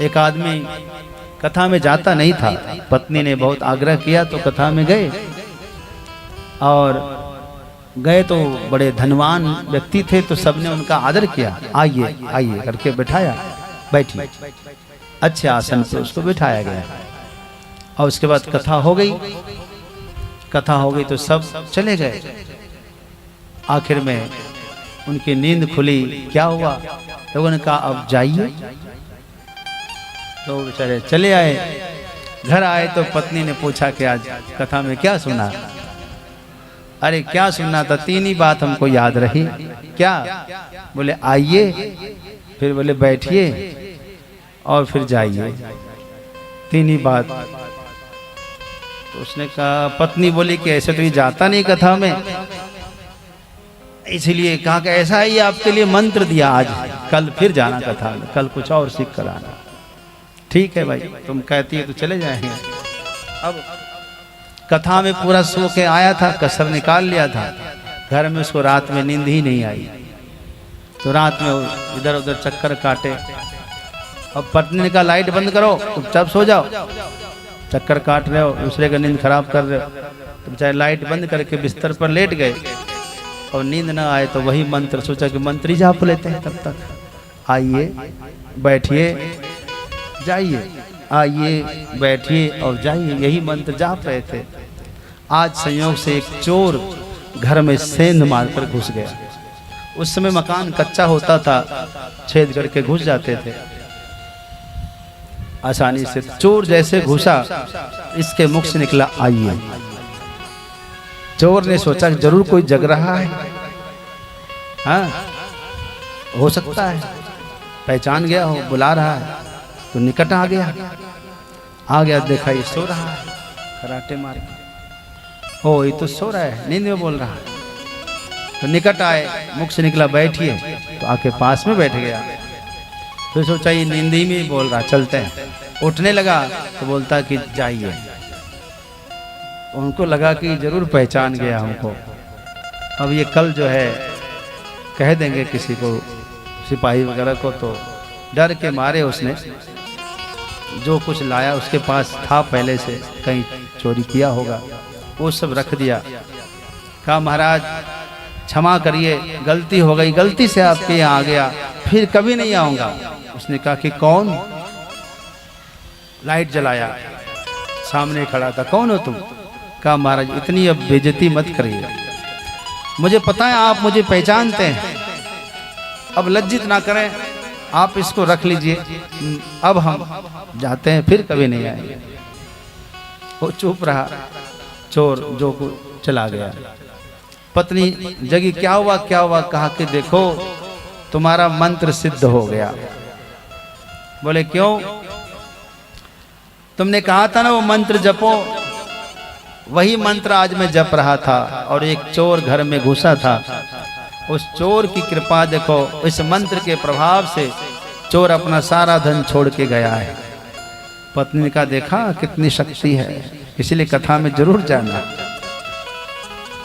एक आदमी कथा में जाता नहीं था, पत्नी ने बहुत आग्रह किया तो कथा में गए, और गए तो बड़े धनवान व्यक्ति थे, तो सबने उनका आदर किया, आइए आइए करके बिठाया, बैठिए, अच्छे आसन पे उसको बिठाया गया। और उसके बाद कथा हो गई, कथा हो गई तो सब चले गए। आखिर में उनकी नींद खुली, क्या हुआ, लोगों ने कहा अब जाइए, तो बेचारे चले आए। घर आए तो पत्नी ने पूछा कि आज कथा में क्या सुना। अरे क्या सुनना था, तीन ही बात हमको याद रही। क्या? बोले आइए, फिर बोले बैठिए, और फिर जाइए, तीन ही बात। तो उसने कहा, पत्नी बोली कि ऐसे तो ये जाता नहीं कथा में, इसलिए कहा कि ऐसा ही आपके लिए मंत्र दिया, आज कल फिर जाना कथा में, कल कुछ और सीख कर आना। ठीक है भाई, तुम कहती है तो चले जाएंगे। अब कथा में पूरा सो के आया था, कसर निकाल लिया था, घर में उसको रात में नींद ही नहीं आई, तो रात में इधर उधर चक्कर काटे। अब पत्नी ने कहा लाइट बंद करो, चुपचाप सो जाओ, चक्कर काट रहे हो, दूसरे का नींद खराब कर रहे हो। तो बेचारे लाइट बंद करके बिस्तर पर लेट गए, और नींद ना आए तो वही मंत्र, सोचा कि मंत्र ही जाप लेते हैं तब तक, आइए बैठिए जाइए, आइए बैठिए और जाइए, यही मंत्र जाप रहे थे। आज संयोग से एक चोर घर में सेंध मारकर घुस गया। उस समय मकान कच्चा होता था, छेद करके घुस जाते थे आसानी से। चोर जैसे घुसा, इसके मुख से निकला आइए। चोर ने सोचा जरूर कोई जग रहा है, हाँ हो सकता है पहचान गया हो, बुला रहा है, तो निकट आ गया, देखा ये सो रहा है खराटे मार के, ओ ये तो सो रहा है, नींद में बोल रहा है। तो निकट आए, मुख से निकला बैठिए, तो आके पास में बैठ गया। तो सोचा ये नींद ही में बोल रहा, चलते हैं। उठने लगा तो बोलता कि जाइए। उनको लगा कि जरूर पहचान गया हमको, अब ये कल जो है कह देंगे किसी को, सिपाही वगैरह को। तो डर के मारे उसने जो कुछ लाया उसके पास था पहले से, कहीं चोरी किया होगा, वो सब रख दिया। कहा महाराज क्षमा करिए, गलती हो गई, गलती से आपके यहाँ आ गया, फिर कभी नहीं आऊंगा। उसने कहा कि कौन? लाइट जलाया, सामने खड़ा था, कौन हो तुम? कहा महाराज इतनी अब बेइज्जती मत करिए, मुझे पता है आप मुझे पहचानते हैं, अब लज्जित ना करें, आप इसको रख लीजिए, अब हम जाते हैं, फिर कभी नहीं आएंगे। वो चुप रहा, चोर जो चला गया। पत्नी जगी, क्या हुआ क्या हुआ? कहा कि देखो तुम्हारा मंत्र सिद्ध हो गया। बोले क्यों? तुमने कहा था ना वो मंत्र जपो, वही मंत्र आज मैं जप रहा था, और एक चोर घर में घुसा था, उस चोर की कृपा देखो, इस मंत्र के प्रभाव से चोर अपना सारा धन छोड़ के गया है। पत्नी का देखा कितनी शक्ति है, इसलिए कथा में जरूर जाना।